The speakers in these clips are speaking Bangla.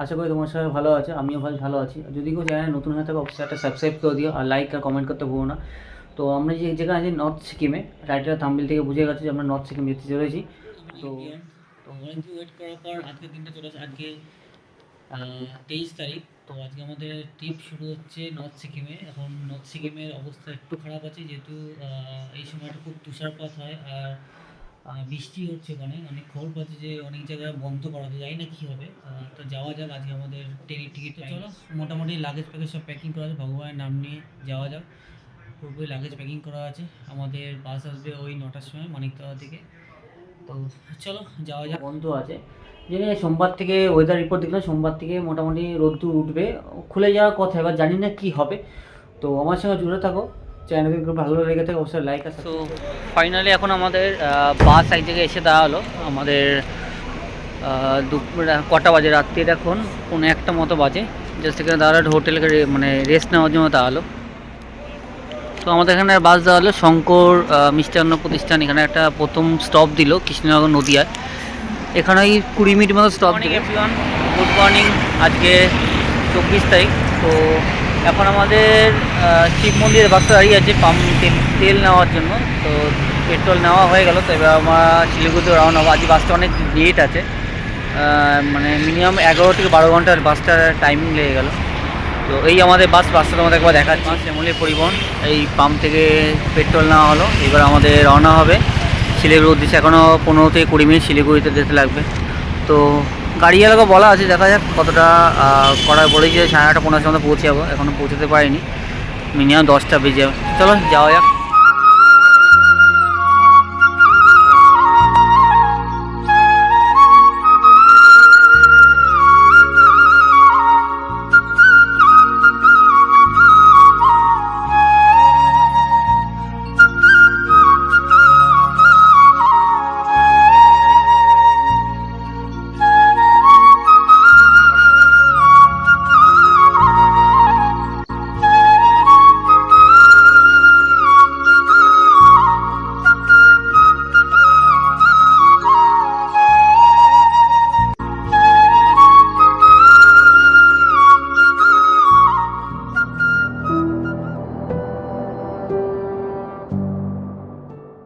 আশা করি তোমার সবাই ভালো আছে, আমিও ভালো আছি। যদি কেউ চ্যানেলে নতুন হয়ে থাকে অবশ্যই একটা সাবস্ক্রাইব করে দিও, আর লাইক আর কমেন্ট করতে ভুলো না। তো আমরা যেখানে আছি নর্থ সিকিমে, টাইটেল থাম্বনেল থেকে বুঝে গেছে যে আমরা নর্থ সিকিম যেতে চলেছি। তো অনেকদিন ওয়েট করার পর আজকে দিনটা চলে আসে। আজকে 23 তারিখ। তো আজকে আমাদের ট্রিপ শুরু হচ্ছে নর্থ সিকিমে। এখন নর্থ সিকিমের অবস্থা একটু খারাপ আছে, যেহেতু এই সময়টা খুব তুষারপাত হয় আর বৃষ্টি হচ্ছে। ওখানে অনেক খবর পাচ্ছি যে অনেক জায়গায় বন্ধ করা আছে, জানি না কী হবে। তো যাওয়া যাক। আজকে আমাদের ট্রেনের টিকিট, চলো মোটামুটি লাগেজ প্যাকেজ সব প্যাকিং করা আছে, ভগবানের নাম নিয়ে যাওয়া যাক। পুরোপুরি লাগেজ প্যাকিং করা আছে। আমাদের বাস আসবে ওই 9টার সময় মানিকতলা থেকে। তো চলো যাওয়া যাক। বন্ধ আছে, জেনে সোমবার থেকে ওয়েদার রিপোর্ট দেখলাম, সোমবার থেকে মোটামুটি রোদ্দুর উঠবে, খুলে যাওয়ার কথা। এবার জানি না কী হবে। তো আমার সঙ্গে জুড়ে থাকো, চ্যানেলকে একটু ভালো লেগে থাকে অবশ্যই লাইক আছে। তো ফাইনালি এখন আমাদের বাস এক জায়গায় এসে দাঁড়ালো। আমাদের দুপুর কটা বাজে, রাত্রির এখন 1:45 মতো বাজে। জাস্ট এখানে দাঁড়ালো, হোটেলে মানে রেস্ট নেওয়ার জন্য দাঁড়ালো। তো আমাদের এখানে বাস দাঁড়ালো শঙ্কর মিষ্টান্ন প্রতিষ্ঠান। এখানে একটা প্রথম স্টপ দিল কৃষ্ণনগর নদিয়ায়। এখানে ওই 20 মিনিট মতো স্টপ দিল। Good morning. আজকে 24 তারিখ। তো এখন আমাদের শিব মন্দিরের বাসটা দাঁড়িয়ে আছে তেল নেওয়ার জন্য। তো পেট্রোল নেওয়া হয়ে গেল। তো এবার আমরা শিলিগুড়িতে রওনা হবো। আজ বাসটা অনেক লেট আছে, মানে মিনিমাম 11 থেকে 12 ঘন্টার বাসটার টাইমিং লেগে গেল। তো এই আমাদের বাসটা তোমাদের একবার দেখাচ্ছি। শ্যামলী পরিবহন, এই পাম্প থেকে পেট্রোল নেওয়া হলো। এবার আমাদের রওনা হবে শিলিগুড়ির উদ্দেশ্যে। এখনও 15 থেকে 20 মিনিট শিলিগুড়িতে যেতে লাগবে। তো গাড়িওয়ালাকে বলা আছে, দেখা যাক কতটা করা বলেছে। 9:30 15 মতো পৌঁছে যাবো, এখনও পৌঁছাতে পারিনি, মিনিমাম 10টা বেজে যাবে। চলো যাওয়া যাক।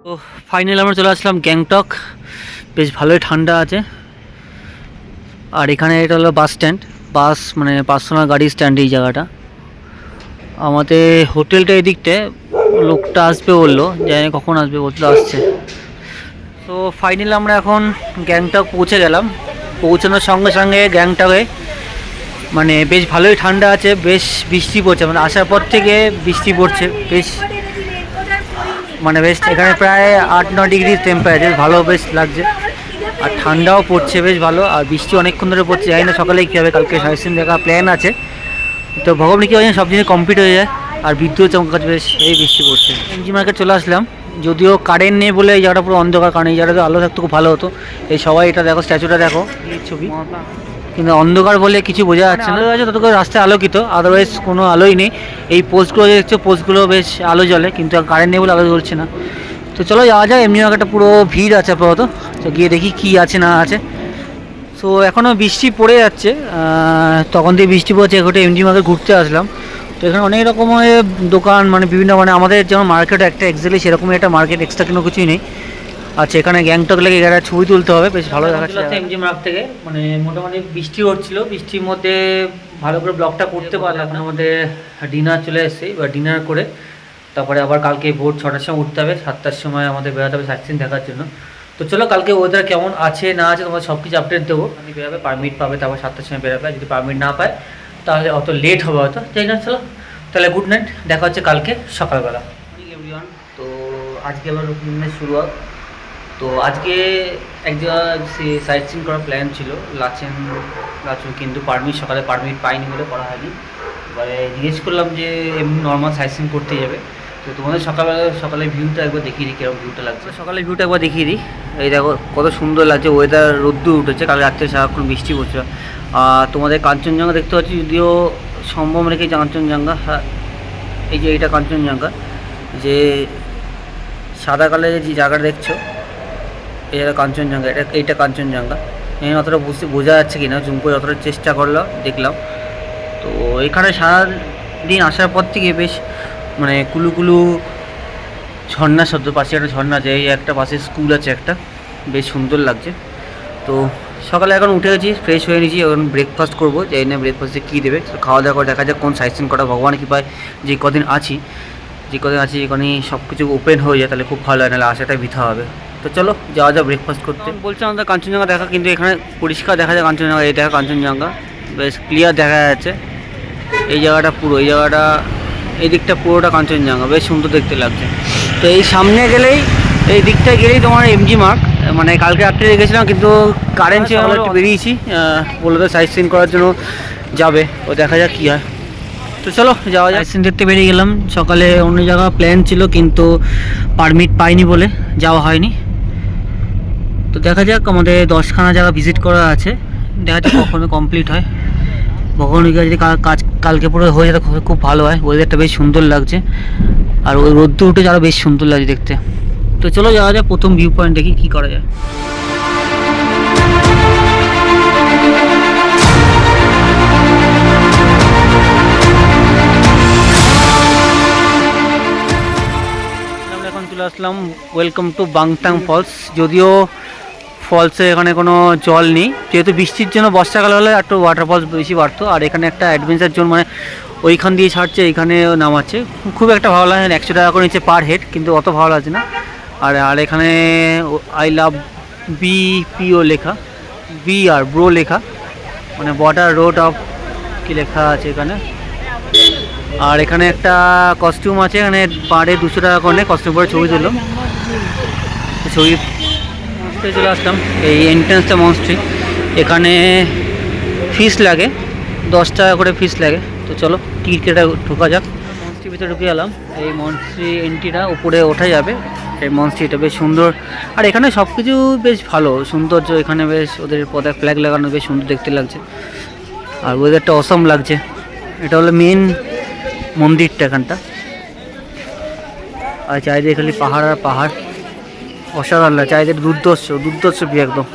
তো ফাইনালি আমরা চলে আসলাম গ্যাংটক। বেশ ভালোই ঠান্ডা আছে। আর এখানে এটা হলো বাস স্ট্যান্ড, বাস মানে পার্সোনাল গাড়ি স্ট্যান্ড এই জায়গাটা। আমাদের হোটেলটা এদিকটায়, লোকটা আসবে বললো, জানি কখন আসবে, বলতে আসছে। তো ফাইনালি আমরা এখন গ্যাংটক পৌঁছে গেলাম। পৌঁছানোর সঙ্গে সঙ্গে গ্যাংটকে মানে বেশ ভালোই ঠান্ডা আছে, বেশ বৃষ্টি পড়ছে। মানে আসার পর থেকে বৃষ্টি পড়ছে বেশ, মানে বেশ এখানে প্রায় 8-9 ডিগ্রি টেম্পারেচার, ভালো বেশ লাগছে। আর ঠান্ডাও পড়ছে বেশ ভালো, আর বৃষ্টি অনেকক্ষণ ধরে পড়ছে। জানি না সকালে কী হবে, কালকে সাইট সিন দেখা প্ল্যান আছে। তো ভগবান কী হয় সব জিনিস কমপ্লিট হয়ে যায়। আর বিদ্যুৎ চমকাচ্ছে বেশ, এই বৃষ্টি পড়ছে। এমজি মার্কেট চলে আসলাম, যদিও কারেন্ট নেই বলে এই জায়গাটা পুরো অন্ধকার। কারণ এই জায়গাটা আলো থাকতো খুব ভালো হতো। এই সবাই এটা দেখো, স্ট্যাচুটা দেখো, এই ছবি। কিন্তু অন্ধকার বলে কিছু বোঝা যাচ্ছে না। আছে তত করে রাস্তায় আলোকিত, আদারওয়াইজ কোনো আলোই নেই। এই পোস্টগুলো দেখছো, পোস্টগুলো বেশ আলো জ্বলে, কিন্তু কারেন্ট নেই বলে আলো জ্বলছে না। তো চলো যাওয়া যায়। এমনি একটা পুরো ভিড় আছে আপাতত, তো গিয়ে দেখি কি আছে না আছে। তো এখনও বৃষ্টি পড়ে যাচ্ছে, তখন থেকে বৃষ্টি পড়ছে। এখানে এমজি মার্কেট ঘুরতে আসলাম। তো এখানে অনেক রকমের দোকান, মানে বিভিন্ন, মানে আমাদের যেমন মার্কেট একটা এক্স্যাক্টলি সেরকমই একটা মার্কেট, এক্সট্রা কোনো কিছুই নেই। আচ্ছা, এখানে গ্যাংটক লেগে এখানে ছবি তুলতে হবে, বেশ ভালো দেখাচ্ছে এমজি মার্ক থেকে। মানে মোটামুটি বৃষ্টি হচ্ছিলো, বৃষ্টির মধ্যে ভালো করে ব্লগটা করতে পারলাম। এখন আমাদের ডিনার চলে এসেছে, এবার ডিনার করে তারপরে আবার কালকে ভোর 6টার সময় উঠতে হবে, 7টার সময় আমাদের বেরোতে হবে সাইট সিন দেখার জন্য। তো চলো, কালকে ওয়েদার কেমন আছে না আছে তোমার সব কিছু আপডেট দেবো। আমি বেরোবে, পারমিট পাবে, তারপর 7টার সময় বেরোবে। যদি পারমিট না পায় তাহলে অত লেট হবে হয়তো, তাই না? চলো তাহলে গুড নাইট, দেখা হচ্ছে কালকে সকালবেলা। এভরিওয়ান, তো আজকে আমার রুটিনের শুরুয়াত। তো আজকে এক জায়গায় সাইট সিন করার প্ল্যান ছিল, লাচুং, কিন্তু সকালে পারমিট পাইনি বলে করা হয়নি। এবারে জিজ্ঞেস করলাম যে এমনি নর্মাল সাইট সিন করতে যাবে। তো তোমাদের সকালে ভিউটা একবার দেখিয়ে দিই, কীরকম ভিউটা লাগছে। সকালে ভিউটা একবার দেখিয়ে দিই। এই দেখো কত সুন্দর লাগছে, ওয়েদার রোদ্দুর উঠেছে, কাল রাত্রে সারাক্ষণ বৃষ্টি পড়ছে। তোমাদের কাঞ্চনজঙ্ঘা দেখতে পাচ্ছি, যদিও সম্ভব রেখে কাঞ্চনজঙ্ঘা। হ্যাঁ, এই যে এইটা কাঞ্চনজঙ্ঘা, যে সাদা কালারের যে জায়গাটা দেখছো, এটা কাঞ্চনজঙ্ঘা, এইটা কাঞ্চনজঙ্ঘা। অতটা বোঝা যাচ্ছে কিনা, জুম করে অতটা চেষ্টা করলাম, দেখলাম। তো এখানে সারাদিন আসার পর থেকে বেশ মানে কুলু ঝর্ণা শব্দ, পাশে একটা ঝর্ণা আছে, এই একটা পাশে স্কুল আছে একটা, বেশ সুন্দর লাগছে। তো সকালে এখন উঠে গেছি, ফ্রেশ হয়ে নিয়েছি, এখন ব্রেকফাস্ট করবো, যাই না ব্রেকফাস্টে কী দেবে, তো খাওয়া দাওয়া করে দেখা যাক কোন সাইট সিন করা ভগবান কৃপায় যে কদিন আছি এখানে সব কিছু ওপেন হয়ে যায় তাহলে খুব ভালো হয়, নাহলে আসাটাই বৃথা হবে। তো চলো যাওয়া যাক ব্রেকফাস্ট করতে। বলছিলাম আমাদের কাঞ্চনজঙ্ঘা দেখা, কিন্তু এখানে পরিষ্কার দেখা যায় কাঞ্চনজঙ্ঘা, এই দেখা কাঞ্চনজঙ্ঘা বেশ ক্লিয়ার দেখা যাচ্ছে। এই জায়গাটা পুরো, এই দিকটা পুরোটা কাঞ্চনজঙ্ঘা, বেশ সুন্দর দেখতে লাগছে। তো এই সামনে গেলেই, এই দিকটা গেলেই তোমার এমজি মার্গ, মানে কালকে রাত্রে রেখেছিলাম কিন্তু কারেন্ট ছিল, আমরা একটু বেরিয়েছি, বললো তো সাইট সিন করার জন্য যাবে, ও দেখা যাক কী হয়। তো চলো যাওয়া যায়। সাইট সিন দেখতে বেরিয়ে গেলাম। সকালে অন্য জায়গা প্ল্যান ছিল কিন্তু পারমিট পাইনি বলে যাওয়া হয়নি। তো দেখা যাক, আমাদের 10খানা জায়গা ভিজিট করা আছে, দেখা যাক কখনো কমপ্লিট হয়। ভগবানের যদি কাজ কালকে পুরো হয়ে যেতে খুব ভালো হয়, ওয়েদারটা বেশ সুন্দর লাগছে, আর ওই রোদ্দুর উঠে আরও বেশ সুন্দর লাগছে দেখতে। তো চলো যাওয়া যায়, প্রথম ভিউ পয়েন্ট দেখি কী করা যায়। আমরা এখন চলে আসলাম, ওয়েলকাম টু বাংটাং ফলস। যদিও ফলসে এখানে কোনো জল নেই, যেহেতু বৃষ্টির জন্য বর্ষাকাল হলে একটু ওয়াটার ফলস বেশি বাড়তো। আর এখানে একটা অ্যাডভেঞ্চার জোন, মানে ওইখান দিয়ে ছাড়ছে, এইখানে নামাচ্ছে, খুব একটা ভালো লাগে না। 100 টাকা করে নিচ্ছে পার হেড, কিন্তু অত ভালো লাগছে না। আর এখানে আই লাভ BPO লেখা, BR ব্রো লেখা, মানে বর্ডার রোড অফ কি লেখা আছে এখানে। আর এখানে একটা কস্টিউম আছে, এখানে পার হেড 200 টাকা করে কস্টিউম পরে ছবি তুললো, ছবি চলে আসলাম। এই এন্ট্রান্সটা মনস্ট্রি, এখানে ফিস লাগে, 10 টাকা করে ফিস লাগে। তো চলো টিকিট কেটে ঢোকা যাক। মনস্ট্রির ভিতরে ঢুকে গেলাম। এই মনস্ট্রি এন্ট্রিটা উপরে ওঠা যাবে, এই মনস্ট্রিটা বেশ সুন্দর। আর এখানে সব কিছু বেশ ভালো সৌন্দর্য, এখানে বেশ ওদের পতাকা ফ্ল্যাগ লাগানো, বেশ সুন্দর দেখতে লাগছে। আর ওয়েদারটা অসম লাগছে। এটা হলো মেন মন্দিরটা এখানটা, আর চারিদিকে খালি পাহাড় আর পাহাড়, অসাধারণ লাগে, চারিদিকে দুর্ধর্ষ ভিউ একদম।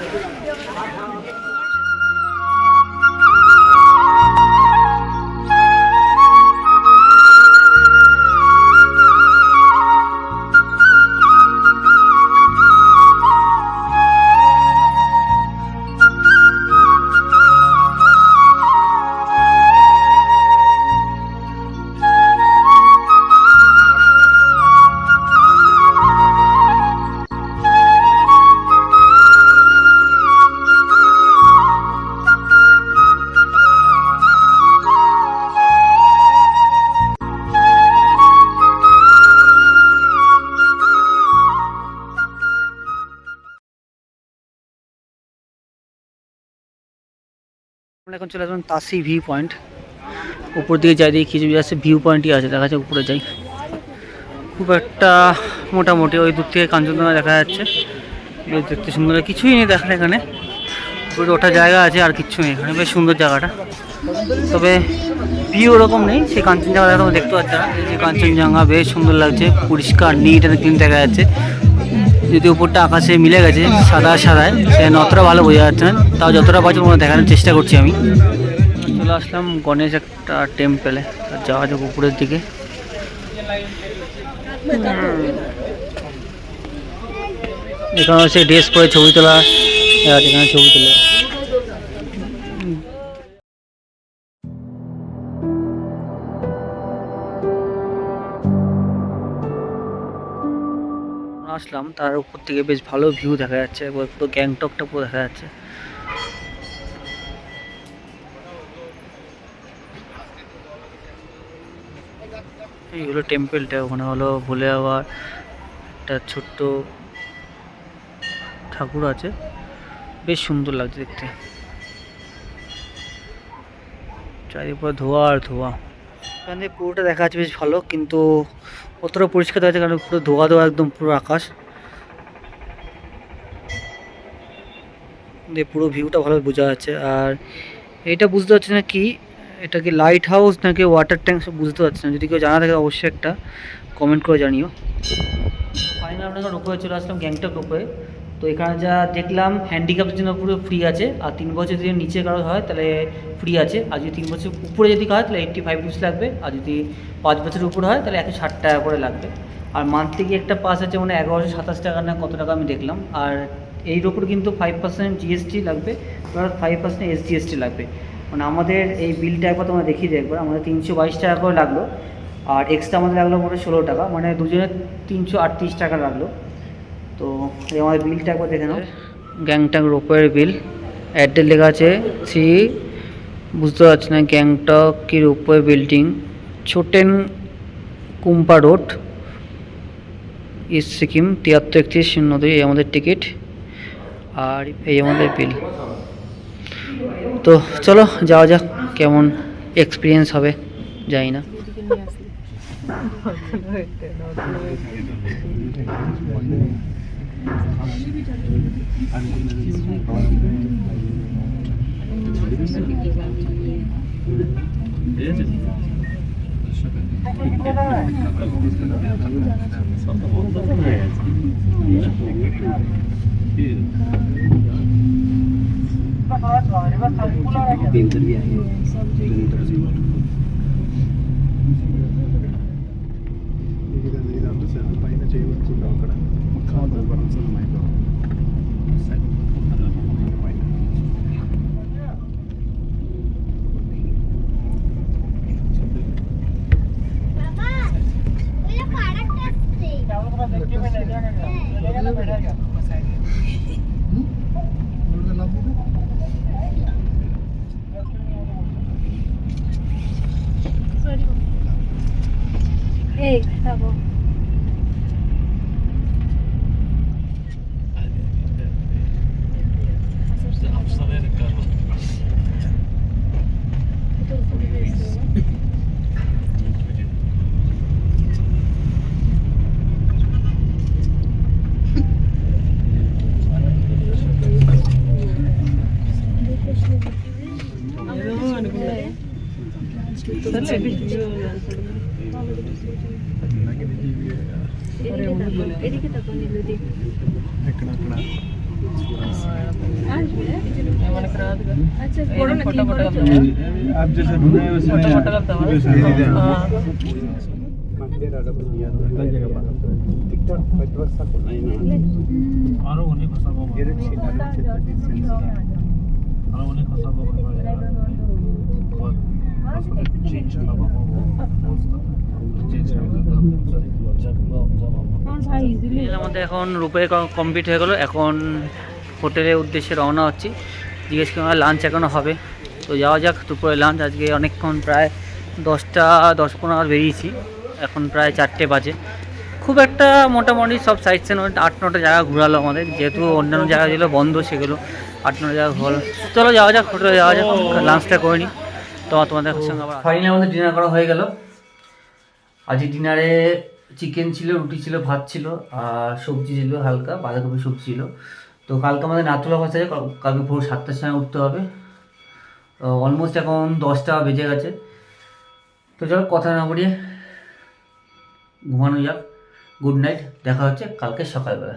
আমরা এখন চলে আসলাম তাসি ভিউ পয়েন্ট। উপর দিকে যাই, দেখি কিছু আছে ভিউ পয়েন্টই আছে, দেখা যাচ্ছে উপরে যাই। খুব একটা মোটামুটি ওই দূর থেকে কাঞ্চনজঙ্ঘা দেখা যাচ্ছে, বেশ দেখতে সুন্দর, কিছুই নেই দেখার এখানে, উপরে ওঠার জায়গা আছে আর কিচ্ছু নেই এখানে, বেশ সুন্দর জায়গাটা। তবে ভিউ ওরকম নেই, সেই কাঞ্চনজঙ্ঘা দেখা তোমরা দেখতে পাচ্ছ না, এই যে কাঞ্চনজঙ্ঘা বেশ সুন্দর লাগছে, পরিষ্কার নিট অ্যান্ড ক্লিন দেখা যাচ্ছে। যদি উপরটা আকাশে মিলে গেছে সাদায়, সেখানে অতটা ভালো বোঝা যাচ্ছে না, তাও যতটা পারছি ওরা দেখানোর চেষ্টা করছি আমি। চলে আসলাম গণেশ একটা টেম্পেলে, যাওয়া যাক উপরের দিকে। এখানে হচ্ছে ড্রেস পরে ছবি তোলা, এখানে ছবি তোলে। আসলাম, তার উপর থেকে বেশ ভালো ভিউ দেখা যাচ্ছে, পুরো গ্যাংটকটা পুরো দেখা যাচ্ছে। এই হলো টেম্পেলটা, ওখানে হলো ভোলে বাবার একটা ছোট্ট ঠাকুর আছে, বেশ সুন্দর লাগছে দেখতে। চারিদিকে ধোয়া আর ধোয়া, এখান থেকে পুরোটা দেখা যাচ্ছে বেশ ভালো, কিন্তু অতটা পরিষ্কার দেখা যাচ্ছে কারণ পুরো ধোয়া একদম পুরো আকাশ দিয়ে, পুরো ভিউটা ভালো বোঝা যাচ্ছে। আর এটা বুঝতে পারছি না কি, এটা কি লাইট হাউস নাকি ওয়াটার ট্যাঙ্ক, সব বুঝতে পারছি না। যদি কেউ জানা থাকে অবশ্যই একটা কমেন্ট করে জানিও। ফাইনাল আমরা রোপওয়ে চলে আসলাম, গ্যাংটক রোপওয়ে। তো এখানে যা দেখলাম হ্যান্ডিক্যাপের জন্য পুরো ফ্রি আছে, আর 3 বছর যদি নিচে কারো হয় তাহলে ফ্রি আছে, আর যদি 3 বছর উপরে যদি হয় তাহলে 85 রুপিস লাগবে, আর যদি 5 বছরের উপরে হয় তাহলে 160 টাকা করে লাগবে। আর মান্থলি কি একটা পাস আছে মানে 1127 টাকা না কত টাকা আমি দেখলাম। আর এর ওপর কিন্তু 5% জিএসটি লাগবে, প্লাস 5% এসজিএসটি লাগবে। মানে আমাদের এই বিলটা একবার তোমরা দেখিয়ে দেখবে, আমাদের 322 টাকা করে লাগলো, আর এক্সট্রা আমাদের লাগলো মোটে 16 টাকা, মানে দুজনের 338 টাকা লাগলো। তো এই আমাদের বিলটা একবার দেখে নাও, গ্যাংটক রোপওয়ের বিল, অ্যাড্রেস লেখা আছে 3, বুঝতে পারছি না, গ্যাংটক কি রোপওয়ে বিল্ডিং, ছোটেন কুম্পা রোড, ইস্ট সিকিম 733102, এই আমাদের টিকিট আর এই আমাদের বিল। তো চলো যাওয়া যাক, কেমন এক্সপিরিয়েন্স হবে জানি না। పైన చేయవచ్చు అక్కడ Hey, bravo. आप जैसे ढूंढे वैसे আমাদের এখন রূপে কমপ্লিট হয়ে গেলো, এখন হোটেলের উদ্দেশ্যে রওনা হচ্ছি। জিজ্ঞেস করি লাঞ্চ এখনও হবে, তো যাওয়া যাক দুপুরে লাঞ্চ। আজকে অনেকক্ষণ, প্রায় 10টা 10-15 বেরিয়েছি, এখন প্রায় 4টে বাজে। খুব একটা মোটামুটি সব সাইড সিন 8-9টা জায়গা ঘোরালো আমাদের, যেহেতু অন্যান্য জায়গা ছিল বন্ধ, সেগুলো 8-9 জায়গা ঘোরালো। চলো যাওয়া যাক, হোটেলে যাওয়া যাক, লাঞ্চটা করে নিই। তো তোমাদের সঙ্গে আবার ফাইনালি আমাদের ডিনার করা হয়ে গেল। আজকে ডিনারে চিকেন ছিল, রুটি ছিল, ভাত ছিল, আর সবজি ছিল হালকা, বাঁধাকপি সবজি ছিল। তো কালকে আমাদের নাথুলা বাস আছে, কালকে ভোর 7টার সময় উঠতে হবে। অলমোস্ট এখন 10টা বেজে গেছে। তো চলো কথা না বলিয়ে ঘুমানো যাক। গুড নাইট, দেখা হচ্ছে কালকে সকালবেলা।